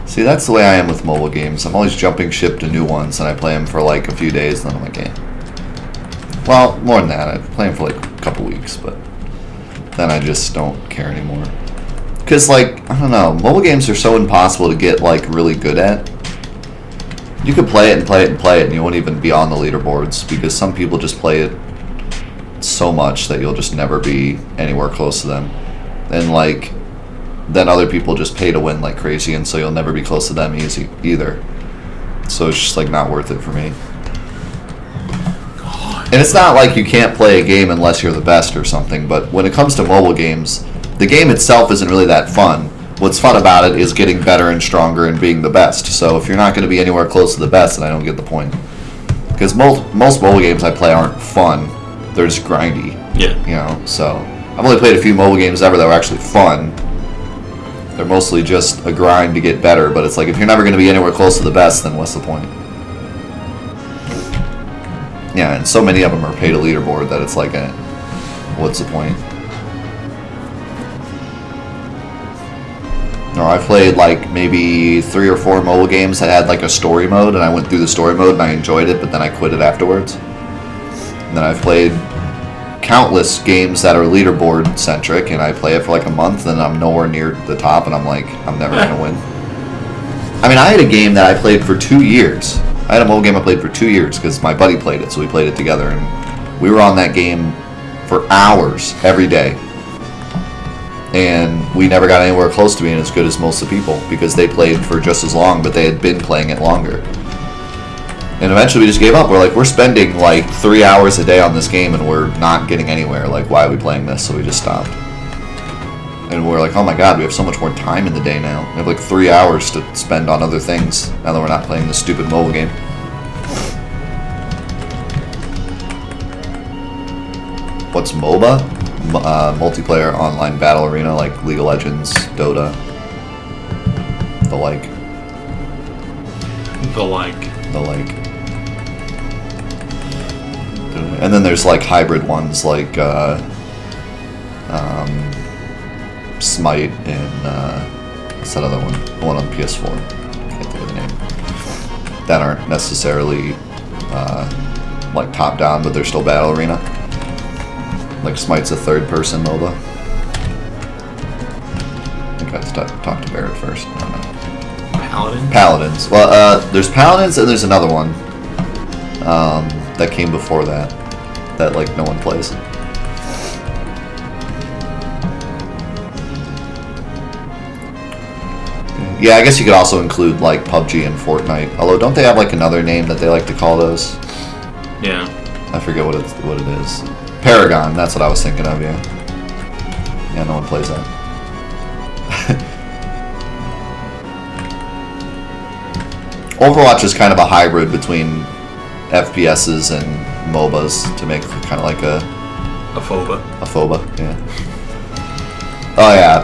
See, that's the way I am with mobile games. I'm always jumping ship to new ones, and I play them for like a few days, and then I'm like, eh. Well, more than that. I play them for like a couple weeks, but then I just don't care anymore. Because, like, I don't know, mobile games are so impossible to get, like, really good at. You could play it and play it and play it, and you won't even be on the leaderboards, because some people just play it so much that you'll just never be anywhere close to them. And, like, then other people just pay to win like crazy, and so you'll never be close to them either. So it's just like not worth it for me. God. And it's not like you can't play a game unless you're the best or something, but when it comes to mobile games, the game itself isn't really that fun. What's fun about it is getting better and stronger and being the best. So if you're not going to be anywhere close to the best, then I don't get the point. Because most mobile games I play aren't fun. They're just grindy. Yeah. You know, so I've only played a few mobile games ever that were actually fun. They're mostly just a grind to get better, but it's like if you're never going to be anywhere close to the best, then what's the point? Yeah, and so many of them are pay to leaderboard that it's like, what's the point? No, I played like maybe 3 or 4 mobile games that had like a story mode, and I went through the story mode and I enjoyed it, but then I quit it afterwards. And then I've played countless games that are leaderboard centric, and I play it for like a month and I'm nowhere near the top, and I'm like, I'm never gonna win. I mean, I had a game that I played for 2 years. I had a mobile game I played for 2 years because my buddy played it, so we played it together, and we were on that game for hours every day, and we never got anywhere close to being as good as most of the people because they played for just as long, but they had been playing it longer. And eventually we just gave up. We're like, we're spending like 3 hours a day on this game and we're not getting anywhere. Like, why are we playing this? So we just stopped. And we're like, oh my god, we have so much more time in the day now. We have like 3 hours to spend on other things now that we're not playing this stupid mobile game. What's MOBA? Multiplayer Online Battle Arena, like League of Legends, Dota, the like. The like. The like. And then there's like hybrid ones like Smite and what's that other one? The one on PS4. Can't think of the name. That aren't necessarily like top down, but they're still battle arena. Like Smite's a third person MOBA. I think I have to talk to Barrett first. I don't know. Paladins. Well, there's Paladins and there's another one that came before that like no one plays. Yeah, I guess you could also include like PUBG and Fortnite. Although, don't they have like another name that they like to call those? Yeah. I forget what it is. Paragon. That's what I was thinking of. Yeah. Yeah, no one plays that. Overwatch is kind of a hybrid between FPSs and MOBAs to make kind of like a FOBA. A FOBA, yeah. Oh yeah.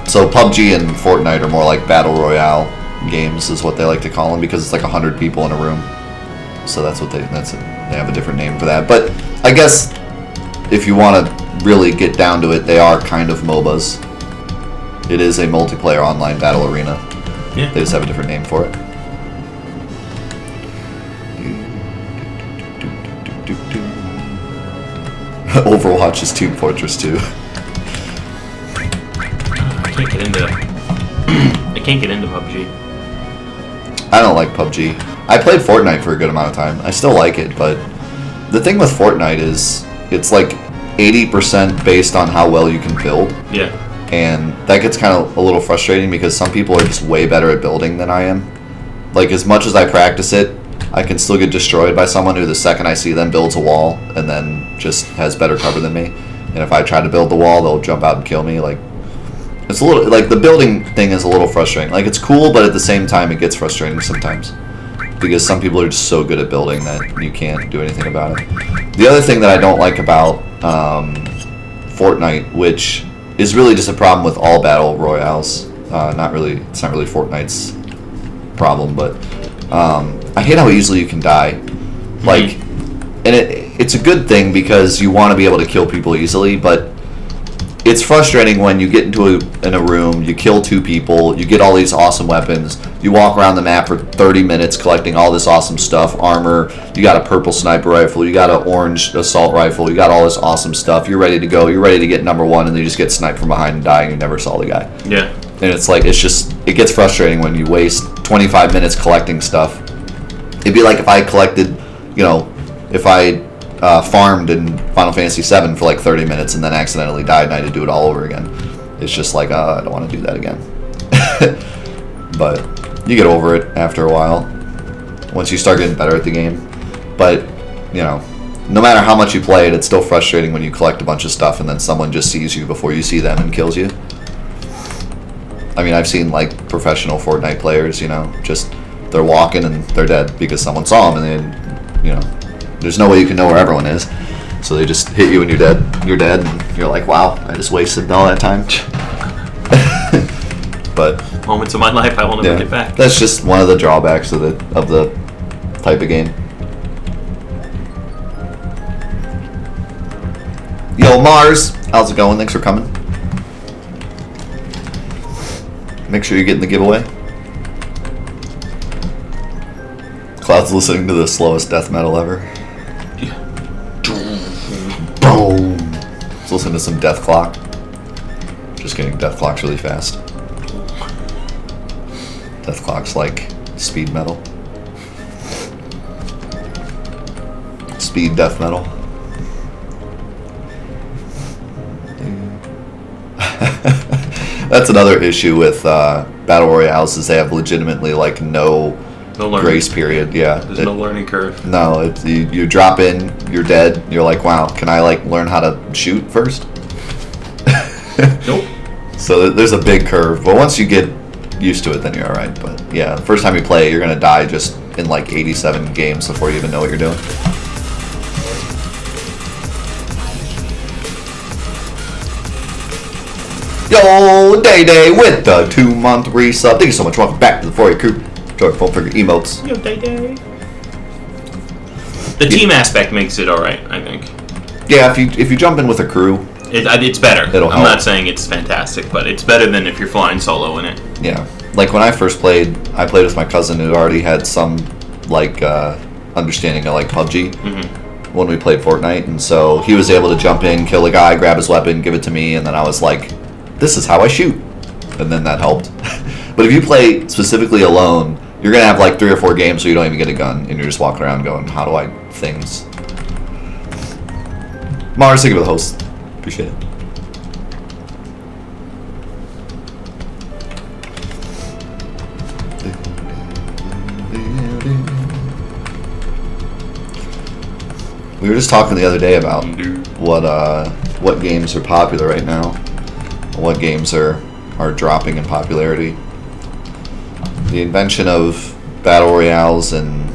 So PUBG and Fortnite are more like battle royale games, is what they like to call them, because it's like 100 people in a room. So they have a different name for that. But I guess if you want to really get down to it, they are kind of MOBAs. It is a multiplayer online battle arena. Yeah. They just have a different name for it. Overwatch is Team Fortress 2. I can't get into PUBG. I don't like PUBG. I played Fortnite for a good amount of time. I still like it, but the thing with Fortnite is it's like 80% based on how well you can build. Yeah. And that gets kind of a little frustrating because some people are just way better at building than I am. Like, as much as I practice it, I can still get destroyed by someone who the second I see them builds a wall and then just has better cover than me. And if I try to build the wall, they'll jump out and kill me. Like, it's a little, like, the building thing is a little frustrating. Like, it's cool, but at the same time, it gets frustrating sometimes. Because some people are just so good at building that you can't do anything about it. The other thing that I don't like about Fortnite, which is really just a problem with all battle royales. Not really. It's not really Fortnite's problem, but I hate how easily you can die. Like, and it's a good thing because you want to be able to kill people easily, but it's frustrating when you get in a room, you kill 2 people, you get all these awesome weapons, you walk around the map for 30 minutes collecting all this awesome stuff, armor, you got a purple sniper rifle, you got an orange assault rifle, you got all this awesome stuff, you're ready to go, you're ready to get number 1, and then you just get sniped from behind and die and you never saw the guy. Yeah. And it's like, it gets frustrating when you waste 25 minutes collecting stuff. It'd be like if I collected, if I farmed in Final Fantasy VII for like 30 minutes and then accidentally died and I had to do it all over again. It's just like, I don't want to do that again. But you get over it after a while once you start getting better at the game. But, no matter how much you play it, it's still frustrating when you collect a bunch of stuff and then someone just sees you before you see them and kills you. I mean, I've seen like professional Fortnite players, just they're walking and they're dead because someone saw them and then, there's no way you can know where everyone is. So they just hit you and you're dead. You're dead and you're like, wow, I just wasted all that time. But moments of my life I will never get back. That's just one of the drawbacks of the type of game. Yo, Mars, how's it going? Thanks for coming. Make sure you're getting the giveaway. Cloud's listening to the slowest death metal ever. Boom. Let's listen to some Death Clock. Just kidding, Death Clock's really fast. Death Clock's like speed metal. Speed death metal. That's another issue with battle royales is they have legitimately like no grace period. Yeah, there's no learning curve. No, you drop in, you're dead. You're like, wow, can I like learn how to shoot first? Nope. So there's a big curve, but once you get used to it, then you're all right. But yeah, the first time you play, you're gonna die just in like 87 games before you even know what you're doing. Yo, Day with the 2-month resub. Thank you so much. Welcome back to the 4A crew. Enjoy full figure emotes. Yo, Day. The team aspect makes it alright, I think. Yeah, if you jump in with a crew, it's better. It'll help. I'm not saying it's fantastic, but it's better than if you're flying solo in it. Yeah, like when I first played, I played with my cousin who already had some like understanding of like PUBG. When we played Fortnite, and so he was able to jump in, kill a guy, grab his weapon, give it to me, and then I was like, this is how I shoot. And then that helped. But if you play specifically alone, you're going to have like 3 or 4 games where you don't even get a gun, and you're just walking around going, how do I things? Mars, thank you for the host. Appreciate it. We were just talking the other day about what games are popular right now, what games are dropping in popularity. The invention of battle royales and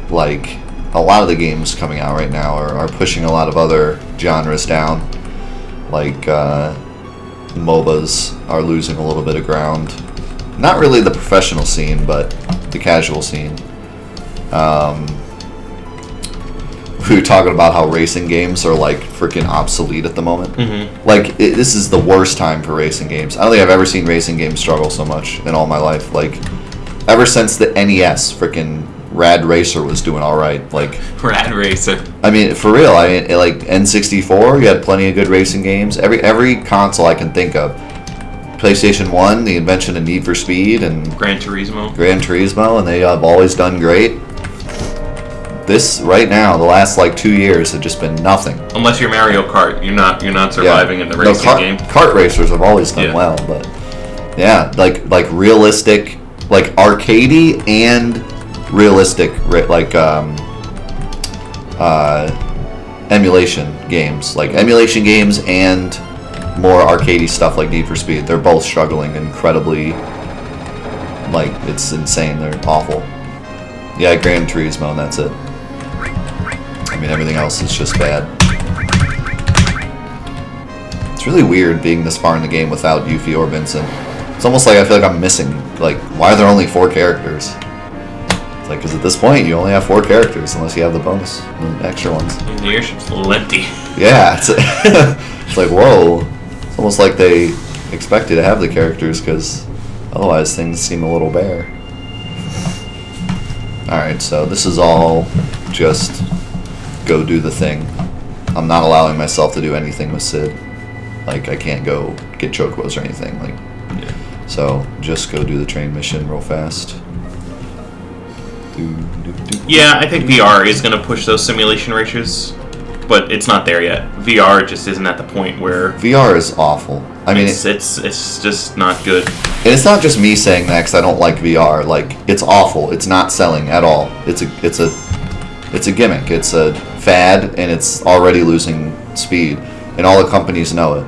like a lot of the games coming out right now are pushing a lot of other genres down. Like MOBAs are losing a little bit of ground. Not really the professional scene, but the casual scene. We were talking about how racing games are like freaking obsolete at the moment. Like this is the worst time for racing games. I don't think I've ever seen racing games struggle so much in all my life. Like ever since the NES, freaking Rad Racer was doing all right. Like Rad Racer. I mean, for real. I mean, like N64, you had plenty of good racing games. Every console I can think of. PlayStation 1, the invention of Need for Speed and Gran Turismo, and they have always done great. This right now, the last like 2 years have just been nothing. Unless you're Mario Kart, you're not surviving in the racing game. Kart racers have always done well, but yeah, like realistic, like arcadey and realistic, like emulation games, and more arcadey stuff like Need for Speed. They're both struggling incredibly. Like it's insane. They're awful. Yeah, Gran Turismo, and that's it. I mean, everything else is just bad. It's really weird being this far in the game without Yuffie or Vincent. It's almost like I feel like I'm missing. Like, why are there only 4 characters? It's like, because at this point, you only have 4 characters unless you have the bonus, the extra ones. The airship's a little empty. Yeah, it's, it's like, whoa. It's almost like they expect you to have the characters because otherwise things seem a little bare. Alright, so this is all just go do the thing. I'm not allowing myself to do anything with Sid. Like, I can't go get chocobos or anything. Like, yeah. So just go do the train mission real fast. Yeah, I think VR is going to push those simulation ratios, but it's not there yet. VR just isn't at the point where VR is awful. I mean, it's just not good. And it's not just me saying that because I don't like VR. Like, it's awful. It's not selling at all. It's a gimmick. It's a fad, and it's already losing speed, and all the companies know it.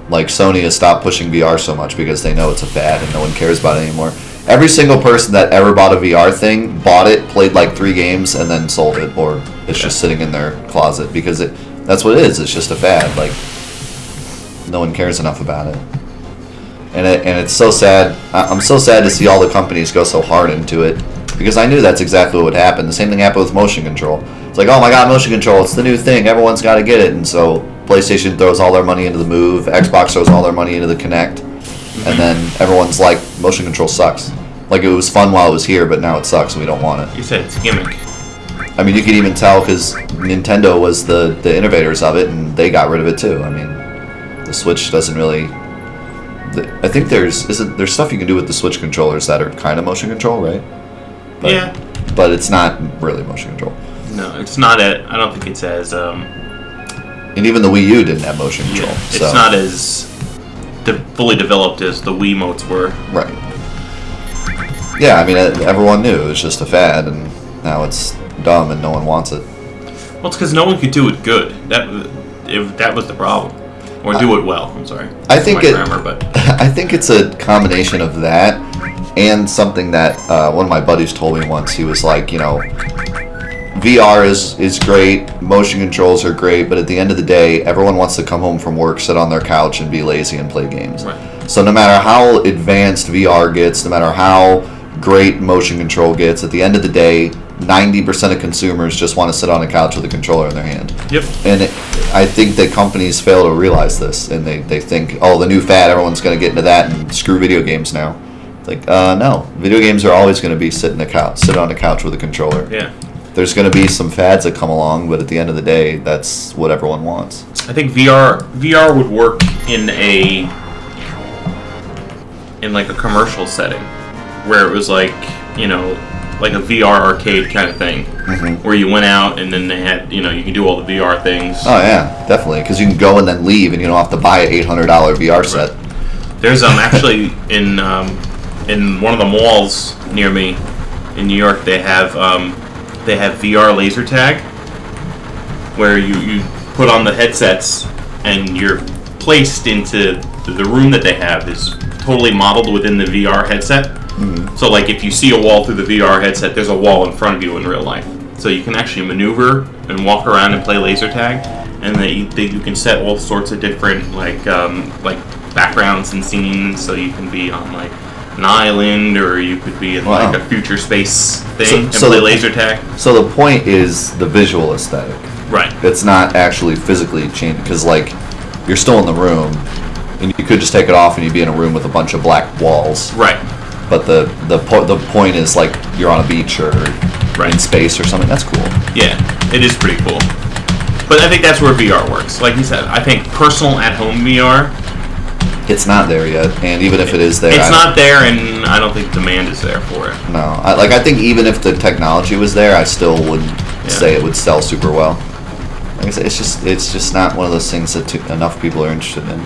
Like, Sony has stopped pushing VR so much because they know it's a fad and no one cares about it anymore. Every single person that ever bought a VR thing bought it, played like 3 games, and then sold it, or it's just sitting in their closet because that's what it is. It's just a fad. Like, no one cares enough about it, and it's so sad. I'm so sad to see all the companies go so hard into it because I knew that's exactly what would happen. The same thing happened with motion control. It's like, oh my god, motion control, it's the new thing. Everyone's got to get it, and so PlayStation throws all their money into the Move, Xbox throws all their money into the Kinect, and then everyone's like, motion control sucks. Like, it was fun while it was here, but now it sucks and we don't want it. You said it's a gimmick. I mean, you could even tell because Nintendo was the innovators of it, and they got rid of it too. I mean, the Switch doesn't really... I think there's stuff you can do with the Switch controllers that are kind of motion control, right? But, yeah. But it's not really motion control. No, it's not. I don't think it's as... And even the Wii U didn't have motion control. Yeah, it's not as fully developed as the Wiimotes were. Right. Yeah, I mean, everyone knew it was just a fad, and now it's dumb and no one wants it. Well, it's because no one could do it good. That was the problem. Or do it well. I'm sorry. I think grammar, but I think it's a combination of that and something that one of my buddies told me once. He was like, VR is great, motion controls are great, but at the end of the day, everyone wants to come home from work, sit on their couch, and be lazy and play games. Right. So no matter how advanced VR gets, no matter how great motion control gets, at the end of the day, 90% of consumers just want to sit on a couch with a controller in their hand. Yep. And I think that companies fail to realize this, and they think, oh, the new fad, everyone's going to get into that and screw video games now. It's like, no. Video games are always going to be sit on a couch with a controller. Yeah. There's going to be some fads that come along, but at the end of the day, that's what everyone wants. I think VR would work in like a commercial setting where it was like, like a VR arcade kind of thing, where you went out and then they had, you can do all the VR things. Oh yeah, definitely, because you can go and then leave, and you don't have to buy an $800 VR set. Right. There's actually in one of the malls near me in New York, they have VR laser tag, where you put on the headsets and you're placed into the room that they have is totally modeled within the VR headset. So, like, if you see a wall through the VR headset, there's a wall in front of you in real life. So you can actually maneuver and walk around and play laser tag, and you can set all sorts of different like backgrounds and scenes. So you can be on like an island, or you could be in like a future space thing and play laser tag. So the point is the visual aesthetic. Right. It's not actually physically changing, because like you're still in the room, and you could just take it off and you'd be in a room with a bunch of black walls. Right. But the point is like you're on a beach or in space or something. That's cool. Yeah, it is pretty cool. But I think that's where VR works. Like you said, I think personal at-home VR... It's not there yet, and even if it is there... It's not there, and I don't think demand is there for it. No. I think even if the technology was there, I still wouldn't say it would sell super well. Like I said, it's just not one of those things that enough people are interested in.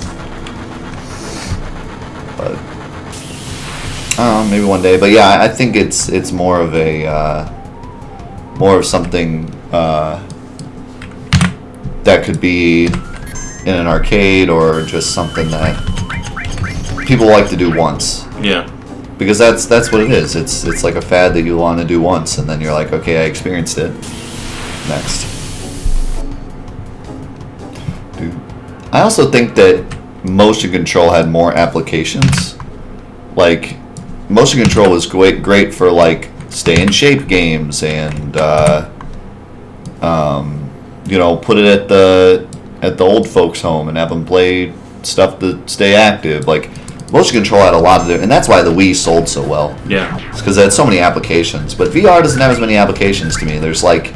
But... maybe one day, but yeah, I think it's more of something that could be in an arcade, or just something that people like to do once. Yeah. Because that's what it is. It's like a fad that you want to do once, and then you're like, okay, I experienced it. Next. Dude. I also think that motion control had more applications. Like, motion control was great for like stay in shape games and put it at the old folks' home and have them play stuff to stay active. Like, motion control had a lot of and that's why the Wii sold so well. Yeah. It's because it had so many applications. But VR doesn't have as many applications to me. There's like,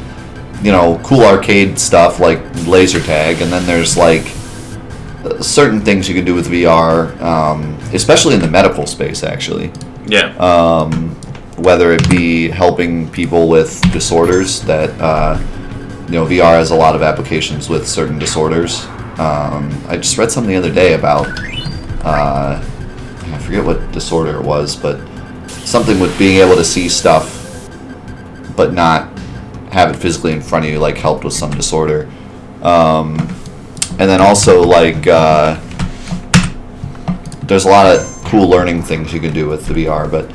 cool arcade stuff like laser tag, and then there's like certain things you can do with VR, especially in the medical space, actually. Yeah. Whether it be helping people with disorders that, VR has a lot of applications with certain disorders. I just read something the other day about, I forget what disorder it was, but something with being able to see stuff but not have it physically in front of you, like helped with some disorder. And then also, like, there's a lot of cool learning things you can do with the VR, but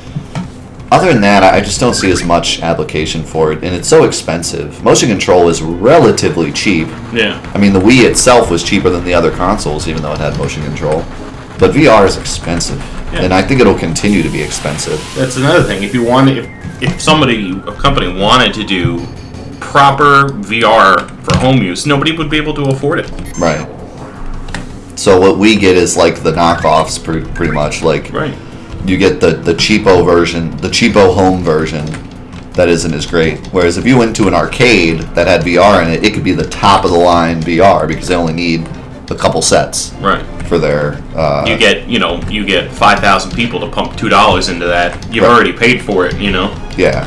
other than that, I just don't see as much application for it, and it's so expensive. Motion control is relatively cheap. Yeah. I mean, the Wii itself was cheaper than the other consoles, even though it had motion control. But VR is expensive, and I think it'll continue to be expensive. That's another thing. If a company wanted to do proper VR for home use, nobody would be able to afford it. Right. So what we get is like the knockoffs, pretty much. Like, right. You get the cheapo version, the cheapo home version that isn't as great. Whereas if you went to an arcade that had VR in it, it could be the top of the line VR because they only need a couple sets. Right. For their. You get 5,000 people to pump $2 into that. You've already paid for it. Yeah.